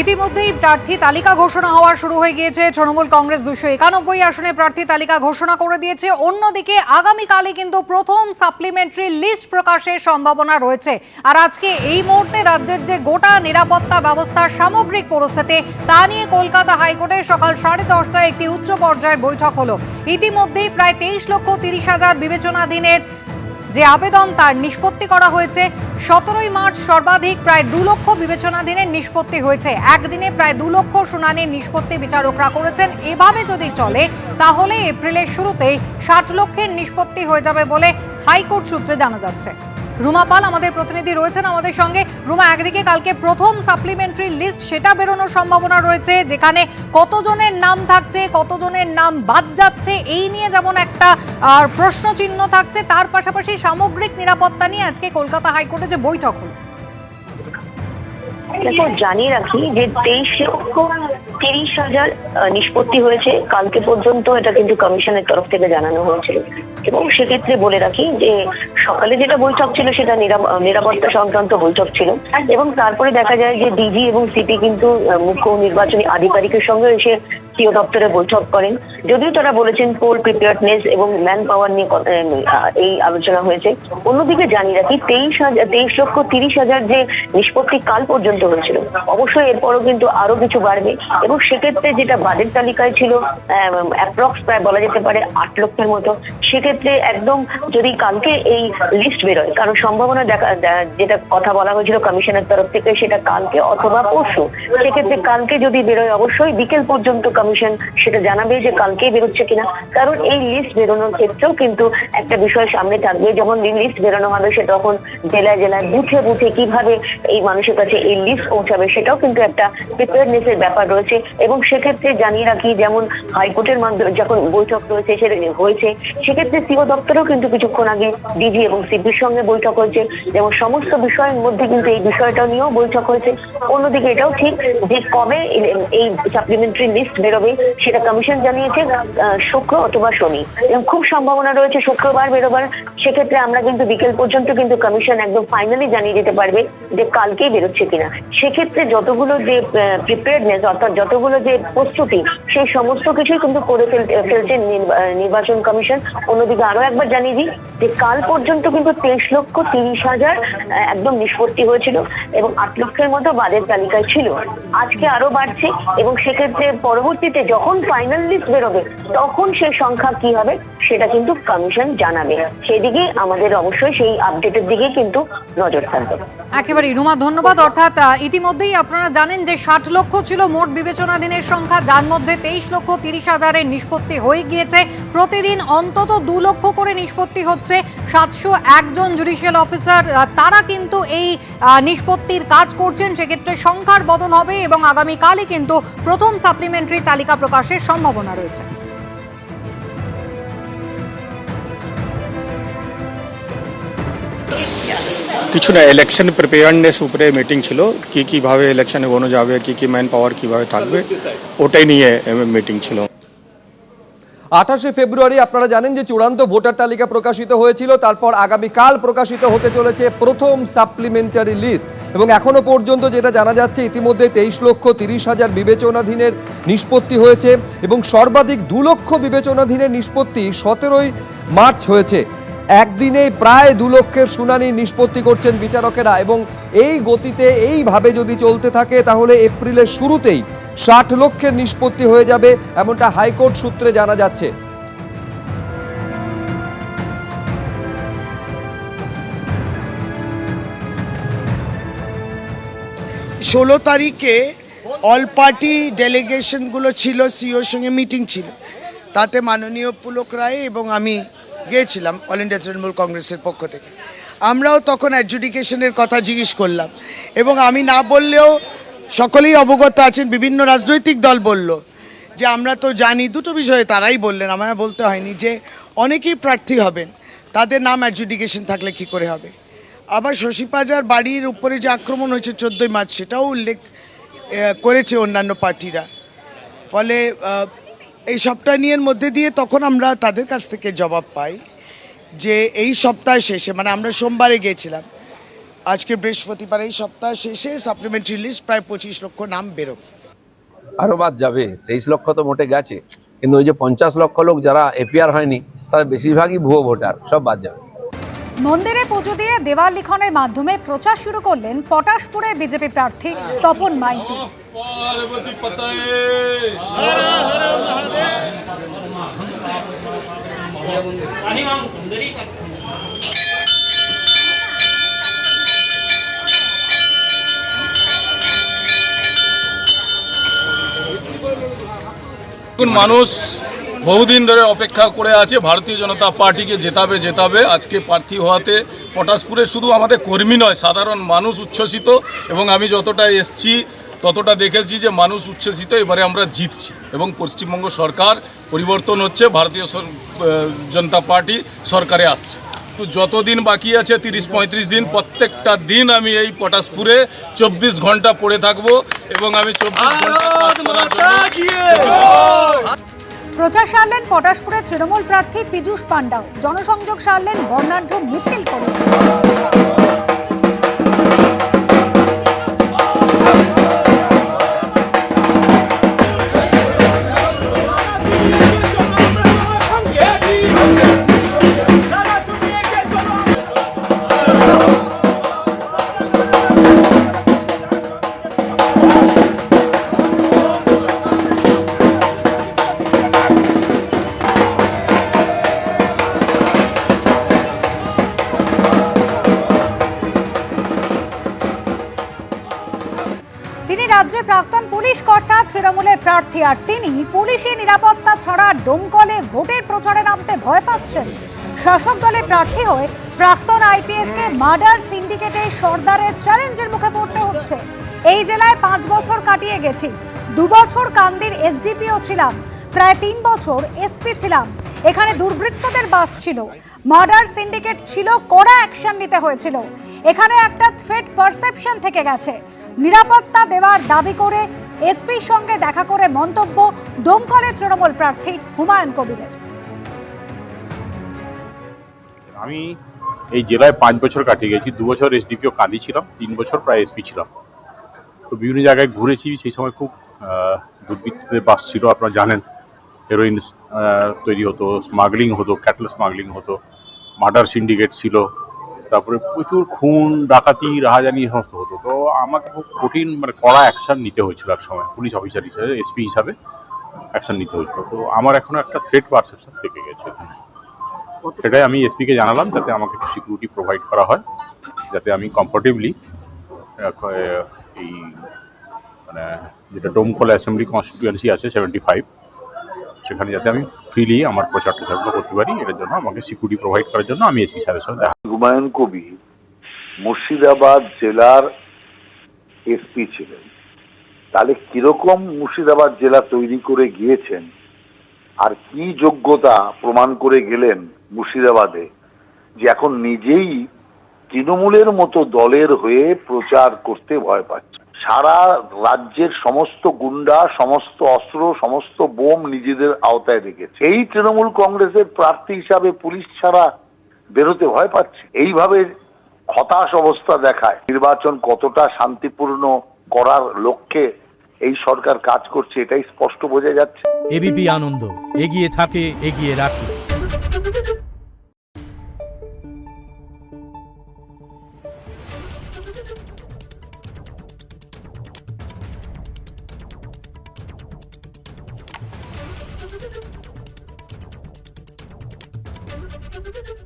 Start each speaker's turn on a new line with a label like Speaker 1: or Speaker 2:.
Speaker 1: ইতিমধ্যেই প্রার্থী তালিকা ঘোষণা হওয়া শুরু হয়ে গিয়েছে। তৃণমূল কংগ্রেস 291 আসনে প্রার্থী তালিকা ঘোষণা করে দিয়েছে। অন্যদিকে আগামীকালই কিন্তু প্রথম সাপ্লিমেন্টারি লিস্ট প্রকাশের সম্ভাবনা রয়েছে। আর আজকে এই মুহূর্তে রাজ্যের যে গোটা নিরাপত্তা ব্যবস্থার সামগ্রিক পরিস্থিতি তা নিয়ে কলকাতা হাইকোর্টে সকাল 10:30টায় একটি উচ্চ পর্যায়ের বৈঠক হলো। ইতিমধ্যেই প্রায় 23,30,000 বিবেচনাধীনের যে আবেদন তার নিষ্পত্তি করা হয়েছে। 17ই মার্চ সর্বাধিক প্রায় 2 লক্ষ বিবেচনাধীনের নিষ্পত্তি হয়েছে। একদিনে প্রায় 2 লক্ষ শুনানির নিষ্পত্তি বিচারকরা করেছেন। এভাবে যদি চলে তাহলে এপ্রিলের শুরুতেই 60 লক্ষের নিষ্পত্তি হয়ে যাবে বলে হাইকোর্ট সূত্রে জানা যাচ্ছে। রুমা পাল আমাদের প্রতিনিধি রয়েছেন আমাদের সঙ্গে। রুমা, একদিকে কালকে প্রথম সাপ্লিমেন্টারি লিস্ট সেটা বেরোনোর সম্ভাবনা রয়েছে, যেখানে কতজনের নাম থাকছে, কতজনের নাম বাদ যাচ্ছে এই নিয়ে যেমন একটা প্রশ্ন চিহ্ন থাকছে, তার পাশাপাশি সামগ্রিক নিরাপত্তা নিয়ে আজকে কলকাতা হাইকোর্টে যে বৈঠক হলো।
Speaker 2: দেখো, জানিয়ে রাখি যে 23,30,000 নিষ্পত্তি হয়েছে কালকে পর্যন্ত। এটা কিন্তু কমিশনের তরফ থেকে জানানো হয়েছিল। এবং সেক্ষেত্রে বলে রাখি যে সকালে যেটা বৈঠক ছিল সেটা নিরাপত্তা সংক্রান্ত বৈঠক ছিল। এবং তারপরে দেখা যায় যে ডিজি এবং সিপি কিন্তু মুখ্য নির্বাচনী আধিকারিকের সঙ্গে এসে সিও দপ্তরে বৈঠক করেন। যদিও তারা বলেছেন পোল প্রিপেয়ারনেস এবং ম্যান পাওয়ার নিয়ে এই আলোচনা হয়েছে। অন্যদিকে জানিয়ে রাখি 23,30,000 যে নিষ্পত্তি কাল পর্যন্ত হয়েছিল, অবশ্যই এরপরও কিন্তু আরো কিছু বাড়বে। এবং সেক্ষেত্রে যেটা বাজেট তালিকায় ছিল অ্যাপ্রক্স প্রায় বলা যেতে পারে 8 লক্ষের মতো, সেক্ষেত্রে একদম যদি কালকে এই লিস্ট বেরোয়, কারণ সম্ভাবনা যেটা কথা বলা হয়েছিল কমিশনের তরফ থেকে সেটা কালকে অথবা পরশু, সেক্ষেত্রে কালকে যদি বেরোয় অবশ্যই বিকেল পর্যন্ত কমিশন সেটা জানাবে যে কালকেই বেরোচ্ছে কিনা। কারণ এই লিস্ট বেরোনোর ক্ষেত্রেও কিন্তু একটা বিষয় সামনে থাকবে, যখন লিস্ট বেরোনো হবে সে তখন জেলায় জেলায় বুথে বুথে কিভাবে এই মানুষের কাছে এই লিস্ট পৌঁছাবে সেটাও কিন্তু একটা প্রিপেয়ারনেসের ব্যাপার রয়েছে। এবং সেক্ষেত্রে জানিয়ে রাখি যেমন হাইকোর্টের মাধ্যমে যখন বৈঠক রয়েছে সেটা হয়েছে, সেক্ষেত্রে সিও দপ্তরেও কিন্তু কিছুক্ষণ আগে ডিজি এবং সিপির সঙ্গে বৈঠক হয়েছে এবং সমস্ত বিষয়ের মধ্যে কিন্তু এই বিষয়টা নিয়েও বৈঠক হয়েছে। অন্যদিকে এটাও ঠিক যে কবে এই সাপ্লিমেন্টারি লিস্ট বেরোবে সেটা কমিশন জানিয়েছে শুক্র অথবা শনি, এবং খুব সম্ভাবনা রয়েছে শুক্রবার বেরোবার। সেক্ষেত্রে আমরা কিন্তু বিকেল পর্যন্ত কিন্তু কমিশন একদম ফাইনালি জানিয়ে দিতে পারবে যে কালকেই বেরোচ্ছে কিনা। সেক্ষেত্রে যতগুলো যে প্রিপেয়ারনেস অর্থাৎ যতগুলো যে প্রস্তুতি সেই সমস্ত কিছুই কিন্তু করে ফেলছেন নির্বাচন কমিশন। অন্যদিকে আরো একবার জানিয়ে দিই যে কাল পর্যন্ত কিন্তু 23,30,000 একদম নিষ্পত্তি হয়েছিল এবং 8 লক্ষের মতো বাজেট তালিকায় ছিল। আজকে আরো বাড়ছে এবং সেক্ষেত্রে পরবর্তীতে যখন ফাইনাল লিস্ট বেরোবে তখন সেই সংখ্যা কি হবে সেটা কিন্তু কমিশন জানাবে। সেদিকে আমাদের অবশ্যই সেই আপডেটের দিকে কিন্তু নজর থাকবে।
Speaker 1: একেবারে রুমা, ধন্যবাদ। অর্থাৎ ইতিমধ্যেই আপনারা জানেন যে 60 লক্ষ ছিল মোট বিবেচনাধীনের সংখ্যা, যার মধ্যে 23,30,000 নিষ্পত্তি হয়ে গিয়েছে। প্রতিদিন অন্তত 2 লক্ষ করে নিষ্পত্তি হচ্ছে। 701 জন জুডিশিয়াল অফিসার তারা কিন্তু এই নিষ্পত্তির কাজ করছেন। সেক্ষেত্রে সংখ্যার বদল হবে এবং আগামীকালই কিন্তু প্রথম সাপ্লিমেন্টারি তালিকা প্রকাশের সম্ভাবনা রয়েছে।
Speaker 3: কিছু না, ইলেকশন প্রিপেয়ারনেস উপরে মিটিং ছিল, কিভাবে ইলেকশনে এগোনো যাবে, কি ম্যান পাওয়ার কিভাবে থাকবে, ওটাই নিয়ে মিটিং ছিল।
Speaker 4: 28শে ফেব্রুয়ারি আপনারা জানেন যে চূড়ান্ত ভোটার তালিকা প্রকাশিত হয়েছিল। তারপর আগামীকাল প্রকাশিত হতে চলেছে প্রথম সাপ্লিমেন্টারি লিস্ট এবং এখনো পর্যন্ত যেটা জানা যাচ্ছে ইতিমধ্যে 23,30,000 বিবেচনাধীনের নিষ্পত্তি হয়েছে এবং সর্বাধিক 2 লক্ষ বিবেচনাধীনের নিষ্পত্তি 17ই মার্চ হয়েছে। একদিনে প্রায় 2 লক্ষের শুনানি নিষ্পত্তি করছেন বিচারকেরা এবং এই গতিতে এইভাবে যদি চলতে থাকে তাহলে এপ্রিলের শুরুতেই 60 লক্ষের নিষ্পত্তি হয়ে যাবে, এমনটা হাইকোর্ট সূত্রে জানা যাচ্ছে।
Speaker 5: ষোলো তারিখে অল পার্টি ডেলিগেশনগুলো ছিল, সিওর সঙ্গে মিটিং ছিল, তাতে মাননীয় পুলক রায় এবং আমি গিয়েছিলাম অল ইন্ডিয়া তৃণমূল কংগ্রেসের পক্ষ থেকে। আমরাও তখন অ্যাডজুডিকেশনের কথা জিজ্ঞেস করলাম এবং আমি না বললেও সকলেই অবগত আছেন, বিভিন্ন রাজনৈতিক দল বলল যে আমরা তো জানি। দুটো বিষয়ে তারাই বললেন, আমায় বলতে হয়নি, যে অনেকেই প্রার্থী হবেন, তাদের নাম অ্যাডজুডিকেশন থাকলে কী করে হবে। আবার শশী পাজার বাড়ির উপরে যে আক্রমণ হয়েছে 14ই মার্চ সেটাও উল্লেখ করেছে অন্যান্য পার্টিরা। ফলে এই সপ্তাহ নিয়ের মধ্যে দিয়ে তখন আমরা তাদের কাছ থেকে জবাব পাই যে এই সপ্তাহ শেষে, মানে আমরা সোমবারে গিয়েছিলাম, আজকে বৃহস্পতিবার এই সপ্তাহ শেষে সাপ্লিমেন্টারি লিস্ট প্রায় 25 লক্ষ নাম বেরোবে।
Speaker 6: আরো বাদ যাবে। 23 লক্ষ তো মোটে গেছে, কিন্তু ওই যে 50 লক্ষ লোক যারা এপিআর হয়নি তাদের বেশিরভাগই ভুয়ো ভোটার, সব বাদ যাবে।
Speaker 7: মন্দিরে পুজো দিয়ে দেওয়াল লিখনের মাধ্যমে প্রচার শুরু করলেন পটাশপুরে বিজেপি প্রার্থী তপন মাইতি।
Speaker 8: মানুষ বহুদিন ধরে অপেক্ষা করে আছে ভারতীয় জনতা পার্টিকে জেতাবে। আজকে প্রার্থী হওয়াতে পটাশপুরে শুধু আমাদের কর্মী নয়, সাধারণ মানুষ উচ্ছ্বসিত, এবং আমি যতটা এসছি ততটা দেখেছি যে মানুষ উচ্ছ্বসিত। এবারে আমরা জিতছি এবং পশ্চিমবঙ্গ সরকার পরিবর্তন হচ্ছে, ভারতীয় জনতা পার্টি সরকারে আসছে। তো যতদিন বাকি আছে 30-35 দিন, প্রত্যেকটা দিন আমি এই পটাশপুরে 24 ঘন্টা পড়ে থাকবো এবং আমি 24 ঘন্টা কাজ করার জন্য।
Speaker 7: প্রচার সারলেন পটাশপুরের তৃণমূল প্রার্থী পীযূষ পান্ডাও। জনসংযোগ সারলেন বর্ণাঢ্য মিছিল করে। তিনি রাজ্যের প্রাক্তন পুলিশ কর্তা, তৃণমূলের প্রার্থী, আর তিনি পুলিশি নিরাপত্তা ছাড়া ডোমকলে ভোটের প্রচারে নামতে ভয় পাচ্ছেন। শাসক দলের প্রার্থী হয়ে প্রাক্তন আইপিএসকে মার্ডার সিন্ডিকেটে সর্দারের চ্যালেঞ্জের মুখে পড়তে হচ্ছে। এই জেলায় 5 বছর কাটিয়ে গেছি, 2 বছর কান্দির এসডিপিও ছিলাম, প্রায় 3 বছর এসপি ছিলাম। এখানে দুর্বৃত্তদের বাস ছিল, মার্ডার সিন্ডিকেট ছিল, কড়া অ্যাকশন নিতে হয়েছিল। এখানে একটা থ্রেট পারসেপশন থেকে গেছে। নিরাপত্তা দেওয়ার দাবি করে এসপির সঙ্গে দেখা করে মন্তব্য ডোমকলের তৃণমূল প্রার্থী হুমায়ুন কবিরের।
Speaker 9: আমি এই জেলায় 5 বছর কাটিয়ে গেছি, 2 বছর এসডিপিও কাঁদি ছিলাম, 3 বছর প্রায় এসপি ছিলাম। তো বিভিন্ন জায়গায় ঘুরেছি। সেই সময় খুব দুর্বৃত্তদের বাস ছিল, আপনারা জানেন। হেরোইন তৈরি হতো, স্মাগলিং হতো, ক্যাটল স্মাগলিং হতো, মার্ডার সিন্ডিকেট ছিল, তারপরে প্রচুর খুন, ডাকাতি, রাহাজানি সমস্ত হতো। তো আমাকে খুব কঠিন কড়া অ্যাকশন নিতে হয়েছিল এক সময়, পুলিশ অফিসার হিসাবে, এসপি হিসাবে অ্যাকশন নিতে হয়েছিল। তো আমার এখনো একটা থ্রেট পারসেপশন থেকে গেছে এখানে। সেটাই আমি এসপিকে জানালাম, যাতে আমাকে একটু সিকিউরিটি প্রোভাইড করা হয়, যাতে আমি কমফোর্টেবলি এই যেটা ডোমকল অ্যাসেম্বলি কনস্টিটিউয়েন্সি আছে 75, সেখানে যাতে আমি ফ্রিলি আমার প্রচার টচারগুলো করতে পারি। এটার জন্য আমাকে সিকিউরিটি প্রোভাইড করার জন্য আমি এসপি সাহেবের সাথে দেখা।
Speaker 10: হুমায়ুন কবির মুর্শিদাবাদ জেলার এসপি ছিলেন, তাহলে কিরকম মুর্শিদাবাদ জেলা তৈরি করে গিয়েছেন আর কি যোগ্যতা প্রমাণ করে গেলেন মুর্শিদাবাদে, যে এখন নিজেই তৃণমূলের মতো দলের হয়ে প্রচার করতে ভয় পাচ্ছে। সারা রাজ্যের সমস্ত গুন্ডা, সমস্ত অস্ত্র, সমস্ত বোম নিজেদের আওতায় রেখেছে। এই তৃণমূল কংগ্রেসের প্রার্থী হিসাবে পুলিশ ছাড়া বেরোতে ভয় পাচ্ছে। এইভাবে হতাশ অবস্থা দেখায়। নির্বাচন কতটা শান্তিপূর্ণ করার লক্ষ্যে এই সরকার কাজ করছে এটাই স্পষ্ট বোঝা যাচ্ছে।
Speaker 11: এবিপি আনন্দ, এগিয়ে থাকে, এগিয়ে রাখে।
Speaker 12: Thank you.